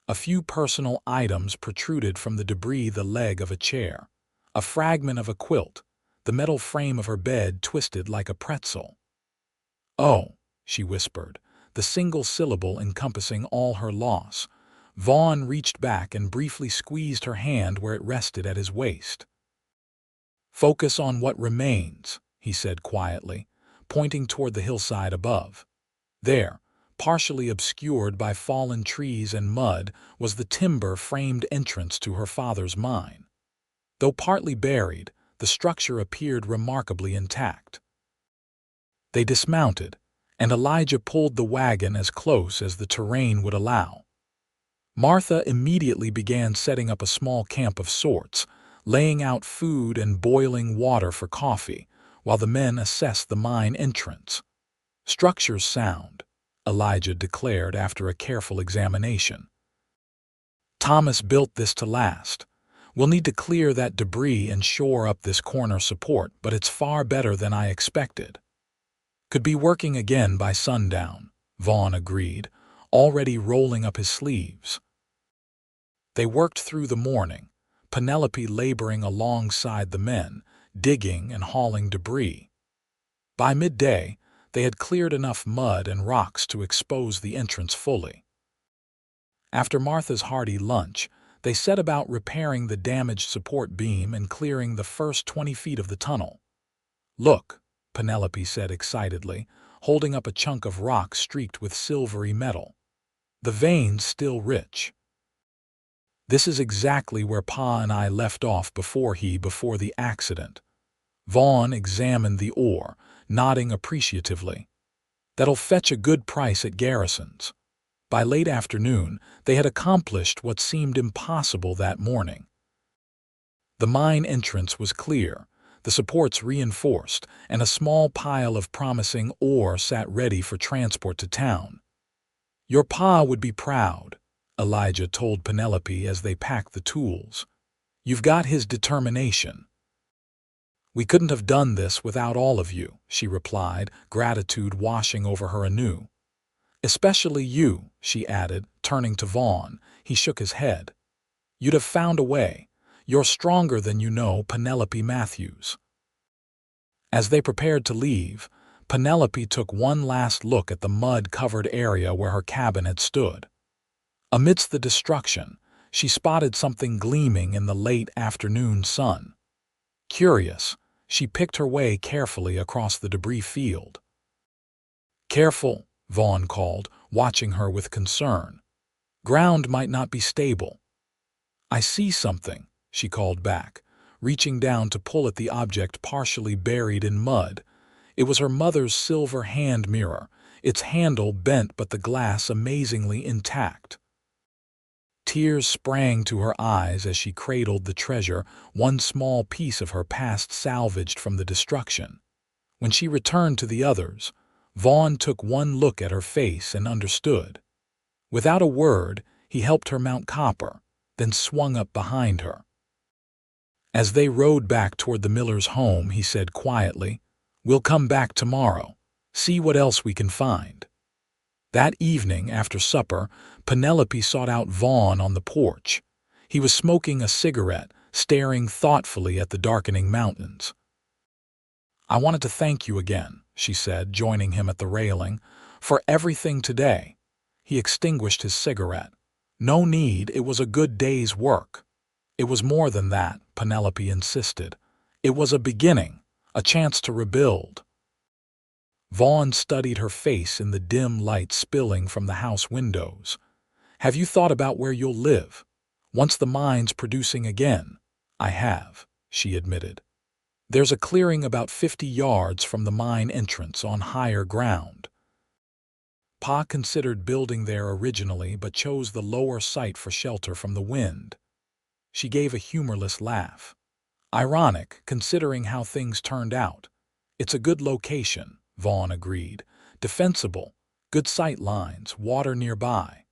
A few personal items protruded from the debris: the leg of a chair, a fragment of a quilt, the metal frame of her bed twisted like a pretzel. "Oh," she whispered, the single syllable encompassing all her loss. Vaughn reached back and briefly squeezed her hand where it rested at his waist. "Focus on what remains," he said quietly. pointing toward the hillside above. There, partially obscured by fallen trees and mud, was the timber-framed entrance to her father's mine. Though partly buried, the structure appeared remarkably intact. They dismounted, and Elijah pulled the wagon as close as the terrain would allow. Martha immediately began setting up a small camp of sorts, laying out food and boiling water for coffee, while the men assessed the mine entrance. "Structure's sound," Elijah declared after a careful examination. "Thomas built this to last. We'll need to clear that debris and shore up this corner support, but it's far better than I expected." "Could be working again by sundown," Vaughn agreed, already rolling up his sleeves. They worked through the morning, Penelope laboring alongside the men, digging and hauling debris. By midday, they had cleared enough mud and rocks to expose the entrance fully. After Martha's hearty lunch, they set about repairing the damaged support beam and clearing the first 20 feet of the tunnel. "Look," Penelope said excitedly, holding up a chunk of rock streaked with silvery metal. "The vein's still rich. This is exactly where Pa and I left off before the accident." Vaughn examined the ore, nodding appreciatively. "That'll fetch a good price at Garrison's." By late afternoon, they had accomplished what seemed impossible that morning. The mine entrance was clear, the supports reinforced, and a small pile of promising ore sat ready for transport to town. "Your Pa would be proud," Elijah told Penelope as they packed the tools. "You've got his determination." "We couldn't have done this without all of you," she replied, gratitude washing over her anew. "Especially you," she added, turning to Vaughn. He shook his head. "You'd have found a way. You're stronger than you know, Penelope Matthews." As they prepared to leave, Penelope took one last look at the mud-covered area where her cabin had stood. Amidst the destruction, she spotted something gleaming in the late afternoon sun. Curious, she picked her way carefully across the debris field. "Careful," Vaughn called, watching her with concern. "Ground might not be stable." "I see something," she called back, reaching down to pull at the object partially buried in mud. It was her mother's silver hand mirror, its handle bent but the glass amazingly intact. Tears sprang to her eyes as she cradled the treasure, one small piece of her past salvaged from the destruction. When she returned to the others, Vaughn took one look at her face and understood. Without a word, he helped her mount Copper, then swung up behind her. As they rode back toward the miller's home, he said quietly, "We'll come back tomorrow, see what else we can find." That evening, after supper, Penelope sought out Vaughn on the porch. He was smoking a cigarette, staring thoughtfully at the darkening mountains. "I wanted to thank you again," she said, joining him at the railing, "for everything today." He extinguished his cigarette. "No need, it was a good day's work." "It was more than that," Penelope insisted. "It was a beginning, a chance to rebuild." Vaughn studied her face in the dim light spilling from the house windows. "Have you thought about where you'll live? Once the mine's producing again?" "I have," she admitted. "There's a clearing about 50 yards from the mine entrance on higher ground." Pa considered building there originally but chose the lower site for shelter from the wind. She gave a humorless laugh. "Ironic, considering how things turned out." "It's a good location," Vaughn agreed. "Defensible, good sight lines, water nearby."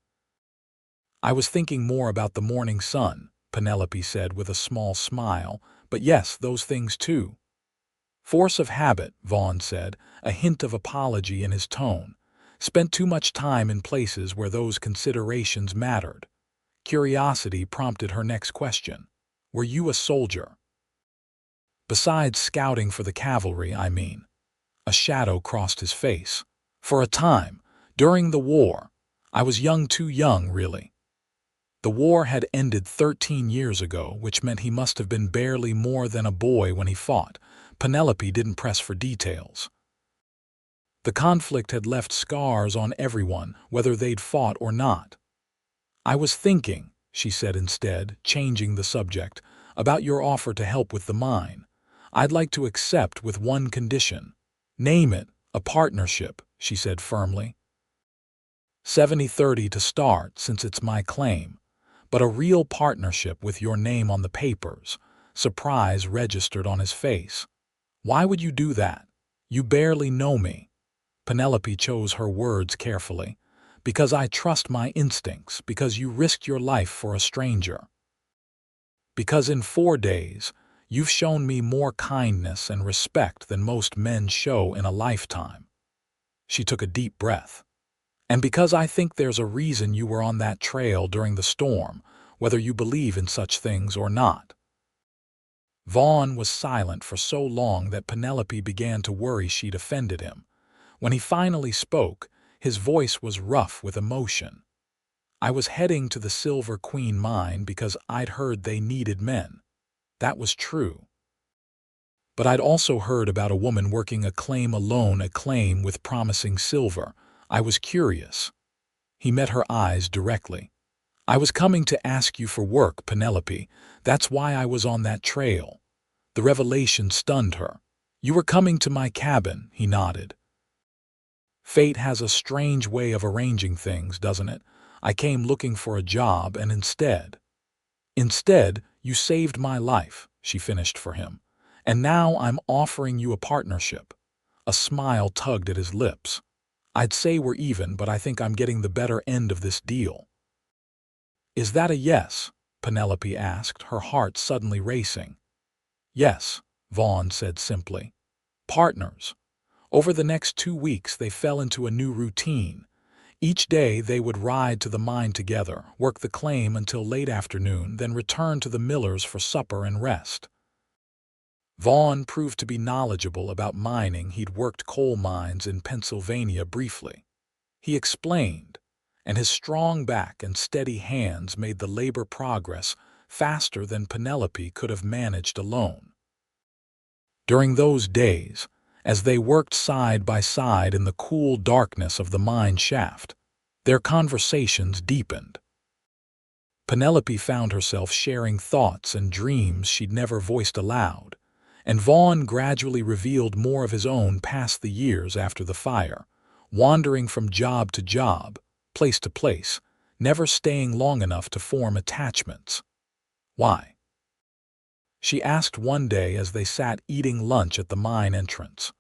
"I was thinking more about the morning sun," Penelope said with a small smile, "but yes, those things too." "Force of habit," Vaughn said, a hint of apology in his tone. "Spent too much time in places where those considerations mattered." Curiosity prompted her next question. "Were you a soldier?" "Besides scouting for the cavalry, I mean." A shadow crossed his face. "For a time, during the war. I was too young, really." The war had ended 13 years ago, which meant he must have been barely more than a boy when he fought. Penelope didn't press for details. The conflict had left scars on everyone, whether they'd fought or not. "I was thinking," she said instead, changing the subject, "about your offer to help with the mine. I'd like to accept with one condition." "Name it. A partnership," she said firmly. 70-30 to start, since it's my claim. But a real partnership with your name on the papers." Surprise registered on his face. "Why would you do that? You barely know me." Penelope chose her words carefully. "Because I trust my instincts, because you risked your life for a stranger. Because in 4 days, you've shown me more kindness and respect than most men show in a lifetime." She took a deep breath. "And because I think there's a reason you were on that trail during the storm, whether you believe in such things or not." Vaughn was silent for so long that Penelope began to worry she'd offended him. When he finally spoke, his voice was rough with emotion. "I was heading to the Silver Queen mine because I'd heard they needed men. That was true. But I'd also heard about a woman working a claim alone, a claim with promising silver. I was curious." He met her eyes directly. "I was coming to ask you for work, Penelope. That's why I was on that trail." The revelation stunned her. "You were coming to my cabin," he nodded. "Fate has a strange way of arranging things, doesn't it? I came looking for a job, and instead, you saved my life," she finished for him. "And now I'm offering you a partnership." A smile tugged at his lips. "I'd say we're even, but I think I'm getting the better end of this deal." "Is that a yes?" Penelope asked, her heart suddenly racing. "Yes," Vaughn said simply. "Partners." Over the next 2 weeks they fell into a new routine. Each day they would ride to the mine together, work the claim until late afternoon, then return to the miller's for supper and rest. Vaughn proved to be knowledgeable about mining. He'd worked coal mines in Pennsylvania briefly. He explained, and his strong back and steady hands made the labor progress faster than Penelope could have managed alone. During those days, as they worked side by side in the cool darkness of the mine shaft, their conversations deepened. Penelope found herself sharing thoughts and dreams she'd never voiced aloud, and Vaughn gradually revealed more of his own past the years after the fire, wandering from job to job, place to place, never staying long enough to form attachments. "Why?" she asked one day as they sat eating lunch at the mine entrance.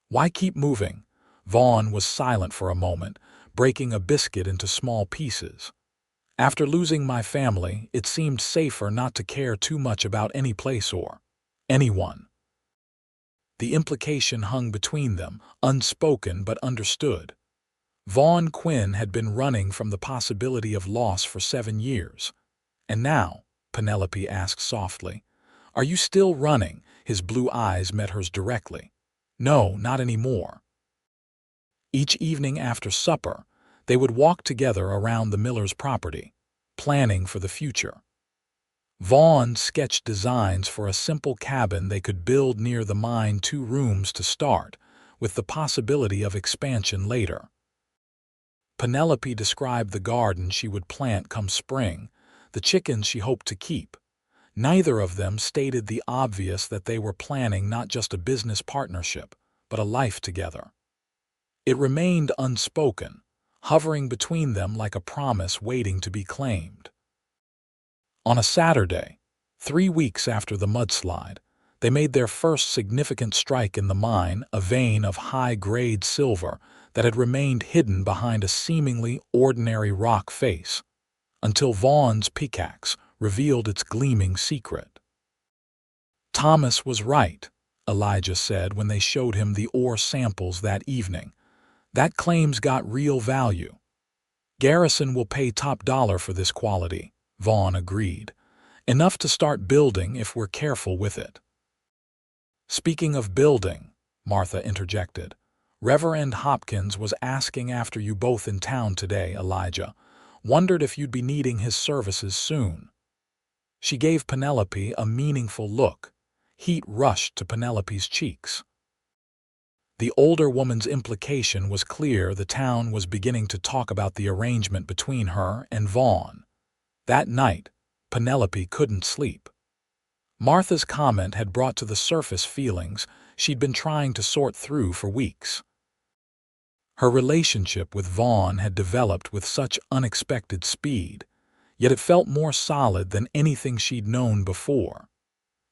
"Why keep moving?" Vaughn was silent for a moment, breaking a biscuit into small pieces. "After losing my family, it seemed safer not to care too much about any place or anyone." The implication hung between them, unspoken but understood. Vaughn Quinn had been running from the possibility of loss for 7 years. "And now," Penelope asked softly, "are you still running?" His blue eyes met hers directly. "No, not anymore." Each evening after supper, they would walk together around the miller's property, planning for the future. Vaughn sketched designs for a simple cabin they could build near the mine, 2 rooms to start, with the possibility of expansion later. Penelope described the garden she would plant come spring, the chickens she hoped to keep. Neither of them stated the obvious, that they were planning not just a business partnership, but a life together. It remained unspoken, hovering between them like a promise waiting to be claimed. On a Saturday, 3 weeks after the mudslide, they made their first significant strike in the mine, a vein of high-grade silver that had remained hidden behind a seemingly ordinary rock face, until Vaughn's pickaxe revealed its gleaming secret. "Thomas was right," Elijah said when they showed him the ore samples that evening. "That claim's got real value." "Garrison will pay top dollar for this quality," Vaughn agreed. "Enough to start building if we're careful with it." "Speaking of building," Martha interjected, "Reverend Hopkins was asking after you both in town today, Elijah. Wondered if you'd be needing his services soon." She gave Penelope a meaningful look. Heat rushed to Penelope's cheeks. The older woman's implication was clear. The town was beginning to talk about the arrangement between her and Vaughn. That night, Penelope couldn't sleep. Martha's comment had brought to the surface feelings she'd been trying to sort through for weeks. Her relationship with Vaughn had developed with such unexpected speed, yet it felt more solid than anything she'd known before.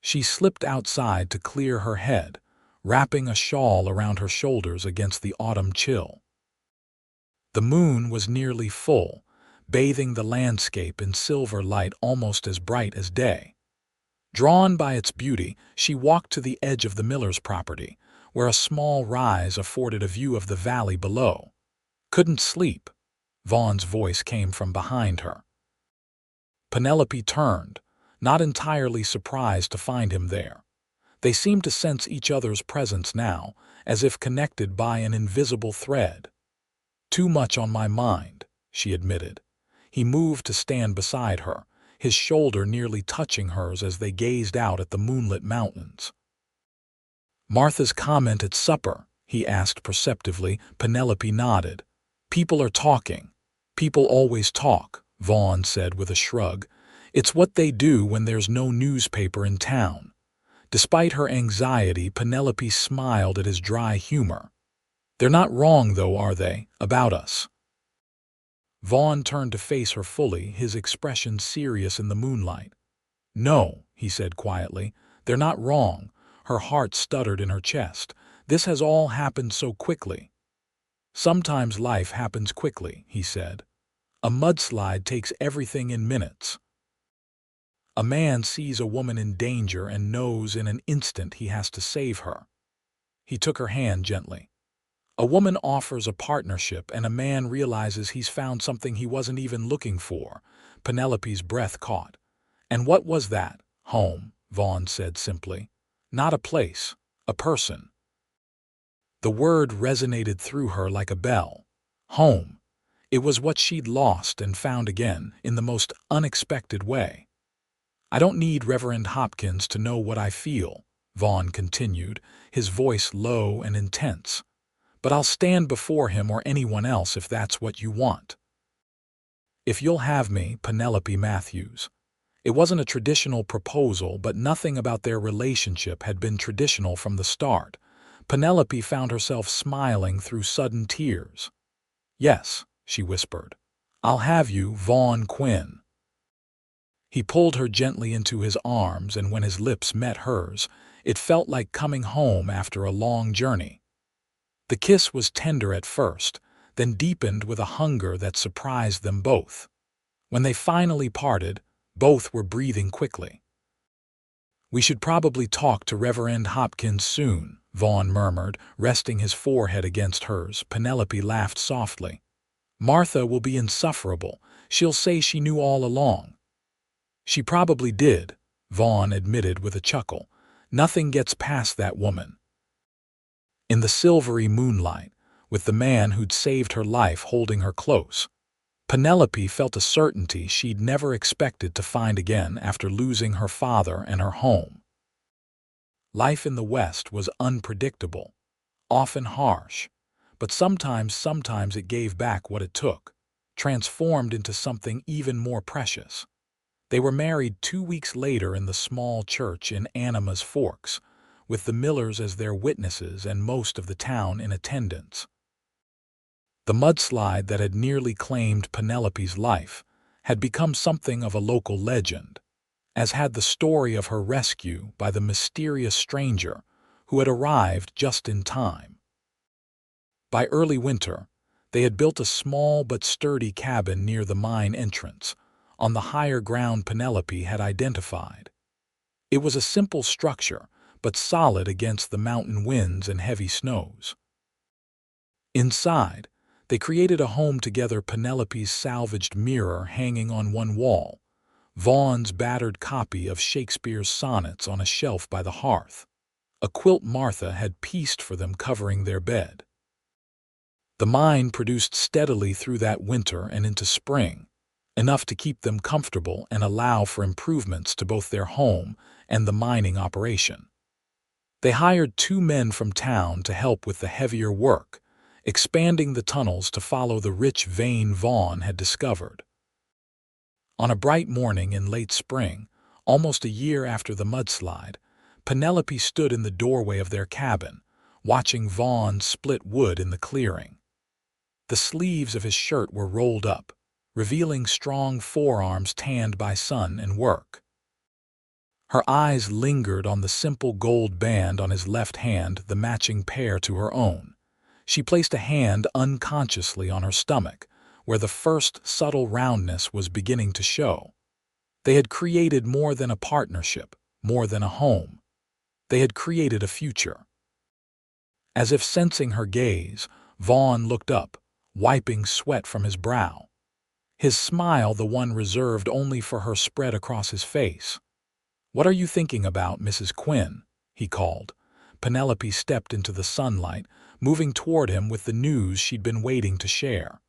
She slipped outside to clear her head, wrapping a shawl around her shoulders against the autumn chill. The moon was nearly full, bathing the landscape in silver light almost as bright as day. Drawn by its beauty, she walked to the edge of the miller's property, where a small rise afforded a view of the valley below. "Couldn't sleep," Vaughn's voice came from behind her. Penelope turned, not entirely surprised to find him there. They seemed to sense each other's presence now, as if connected by an invisible thread. "Too much on my mind," she admitted. He moved to stand beside her, his shoulder nearly touching hers as they gazed out at the moonlit mountains. "Martha's comment at supper?" he asked perceptively. Penelope nodded. "People are talking." "People always talk," Vaughn said with a shrug. "It's what they do when there's no newspaper in town." Despite her anxiety, Penelope smiled at his dry humor. "They're not wrong, though, are they, about us?" Vaughn turned to face her fully, his expression serious in the moonlight. "No," he said quietly, "they're not wrong." Her heart stuttered in her chest. "This has all happened so quickly." "Sometimes life happens quickly," he said. "A mudslide takes everything in minutes. A man sees a woman in danger and knows in an instant he has to save her." He took her hand gently. "A woman offers a partnership and a man realizes he's found something he wasn't even looking for." Penelope's breath caught. "And what was that?" "Home," Vaughn said simply. "Not a place, a person." The word resonated through her like a bell. Home. It was what she'd lost and found again, in the most unexpected way. "I don't need Reverend Hopkins to know what I feel," Vaughn continued, his voice low and intense. "But I'll stand before him or anyone else if that's what you want. If you'll have me, Penelope Matthews." It wasn't a traditional proposal, but nothing about their relationship had been traditional from the start. Penelope found herself smiling through sudden tears. "Yes," she whispered. "I'll have you, Vaughn Quinn." He pulled her gently into his arms, and when his lips met hers, it felt like coming home after a long journey. The kiss was tender at first, then deepened with a hunger that surprised them both. When they finally parted, both were breathing quickly. "We should probably talk to Reverend Hopkins soon," Vaughn murmured, resting his forehead against hers. Penelope laughed softly. "Martha will be insufferable. She'll say she knew all along." "She probably did," Vaughn admitted with a chuckle. "Nothing gets past that woman." In the silvery moonlight, with the man who'd saved her life holding her close, Penelope felt a certainty she'd never expected to find again after losing her father and her home. Life in the West was unpredictable, often harsh, but sometimes it gave back what it took, transformed into something even more precious. They were married 2 weeks later in the small church in Anima's Forks, with the Millers as their witnesses and most of the town in attendance. The mudslide that had nearly claimed Penelope's life had become something of a local legend, as had the story of her rescue by the mysterious stranger who had arrived just in time. By early winter, they had built a small but sturdy cabin near the mine entrance, on the higher ground Penelope had identified. It was a simple structure, but solid against the mountain winds and heavy snows. Inside, they created a home together, Penelope's salvaged mirror hanging on one wall, Vaughn's battered copy of Shakespeare's sonnets on a shelf by the hearth, a quilt Martha had pieced for them covering their bed. The mine produced steadily through that winter and into spring, enough to keep them comfortable and allow for improvements to both their home and the mining operation. They hired 2 men from town to help with the heavier work, expanding the tunnels to follow the rich vein Vaughn had discovered. On a bright morning in late spring, almost a year after the mudslide, Penelope stood in the doorway of their cabin, watching Vaughn split wood in the clearing. The sleeves of his shirt were rolled up, revealing strong forearms tanned by sun and work. Her eyes lingered on the simple gold band on his left hand, the matching pair to her own. She placed a hand unconsciously on her stomach, where the first subtle roundness was beginning to show. They had created more than a partnership, more than a home. They had created a future. As if sensing her gaze, Vaughn looked up, wiping sweat from his brow. His smile, the one reserved only for her, spread across his face. "What are you thinking about, Mrs. Quinn?" he called. Penelope stepped into the sunlight, moving toward him with the news she'd been waiting to share.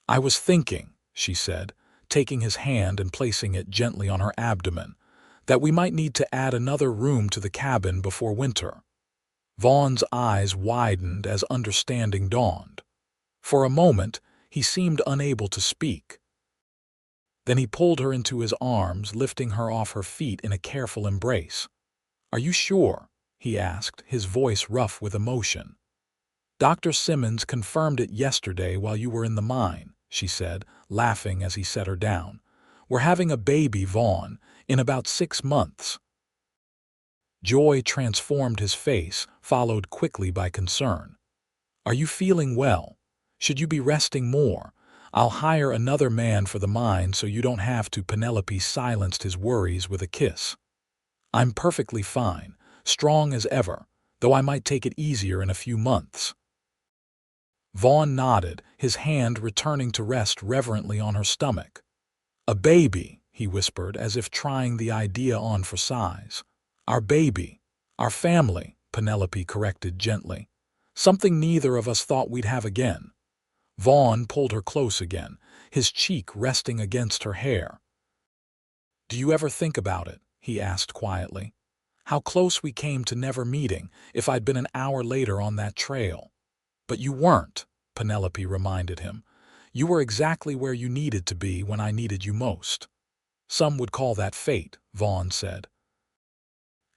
"I was thinking," she said, taking his hand and placing it gently on her abdomen, "that we might need to add another room to the cabin before winter." Vaughn's eyes widened as understanding dawned. For a moment, he seemed unable to speak. Then he pulled her into his arms, lifting her off her feet in a careful embrace. "Are you sure?" he asked, his voice rough with emotion. "Dr. Simmons confirmed it yesterday while you were in the mine," she said, laughing as he set her down. "We're having a baby, Vaughn, in about 6 months." Joy transformed his face, followed quickly by concern. "Are you feeling well? Should you be resting more? I'll hire another man for the mine so you don't have to." Penelope silenced his worries with a kiss. "I'm perfectly fine, strong as ever, though I might take it easier in a few months." Vaughn nodded, his hand returning to rest reverently on her stomach. "A baby," he whispered, as if trying the idea on for size. "Our baby. Our family," Penelope corrected gently. "Something neither of us thought we'd have again." Vaughn pulled her close again, his cheek resting against her hair. "Do you ever think about it?" he asked quietly. "How close we came to never meeting if I'd been an hour later on that trail." "But you weren't," Penelope reminded him. "You were exactly where you needed to be when I needed you most." "Some would call that fate," Vaughn said.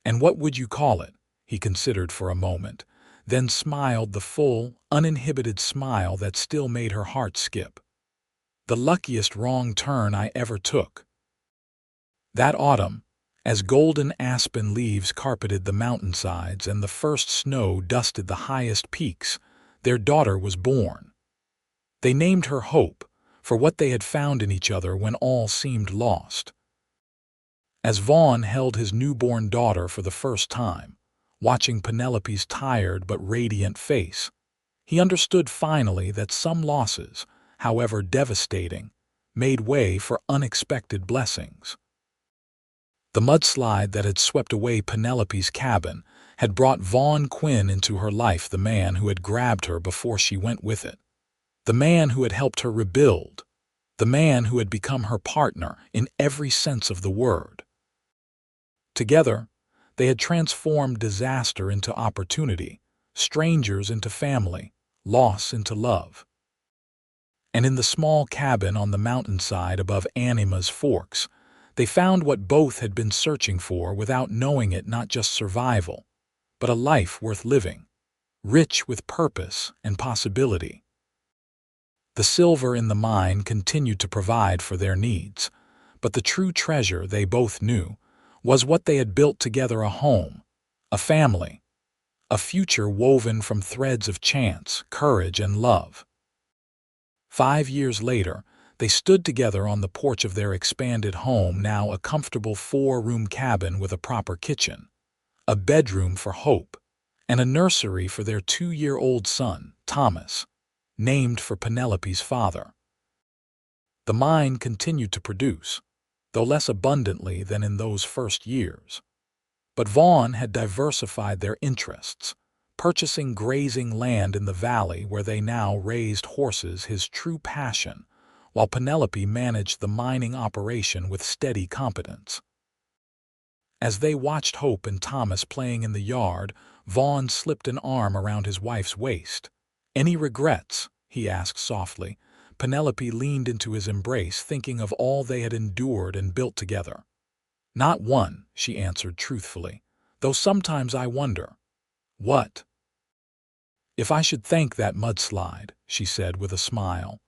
"And what would you call it?" He considered for a moment, then smiled, the full, uninhibited smile that still made her heart skip. "The luckiest wrong turn I ever took." That autumn, as golden aspen leaves carpeted the mountainsides and the first snow dusted the highest peaks, their daughter was born. They named her Hope, for what they had found in each other when all seemed lost. As Vaughn held his newborn daughter for the first time, watching Penelope's tired but radiant face, he understood finally that some losses, however devastating, made way for unexpected blessings. The mudslide that had swept away Penelope's cabin had brought Vaughn Quinn into her life, the man who had grabbed her before she went with it, the man who had helped her rebuild, the man who had become her partner in every sense of the word. Together, they had transformed disaster into opportunity, strangers into family, loss into love. And in the small cabin on the mountainside above Anima's Forks, they found what both had been searching for without knowing it, not just survival, but a life worth living, rich with purpose and possibility. The silver in the mine continued to provide for their needs, but the true treasure, they both knew, was what they had built together: a home, a family, a future woven from threads of chance, courage, and love. 5 years later, they stood together on the porch of their expanded home, now a comfortable 4-room cabin with a proper kitchen, a bedroom for Hope, and a nursery for their 2-year-old son, Thomas, named for Penelope's father. The mine continued to produce, though less abundantly than in those first years. But Vaughn had diversified their interests, purchasing grazing land in the valley where they now raised horses, his true passion, while Penelope managed the mining operation with steady competence. As they watched Hope and Thomas playing in the yard, Vaughn slipped an arm around his wife's waist. "Any regrets?" he asked softly. Penelope leaned into his embrace, thinking of all they had endured and built together. "Not one," she answered truthfully, "though sometimes I wonder." "What?" "If I should thank that mudslide," she said with a smile.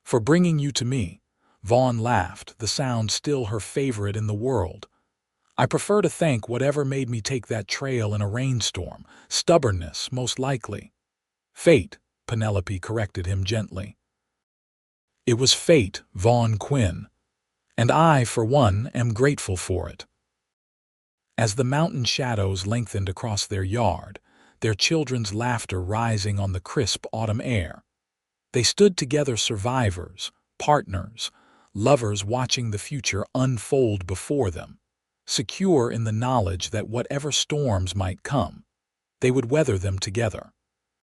"For bringing you to me." Vaughn laughed, the sound still her favorite in the world. "I prefer to thank whatever made me take that trail in a rainstorm. Stubbornness, most likely." "Fate," Penelope corrected him gently. "It was fate, Vaughn Quinn. And I, for one, am grateful for it." As the mountain shadows lengthened across their yard, their children's laughter rising on the crisp autumn air, they stood together, survivors, partners, lovers, watching the future unfold before them, secure in the knowledge that whatever storms might come, they would weather them together.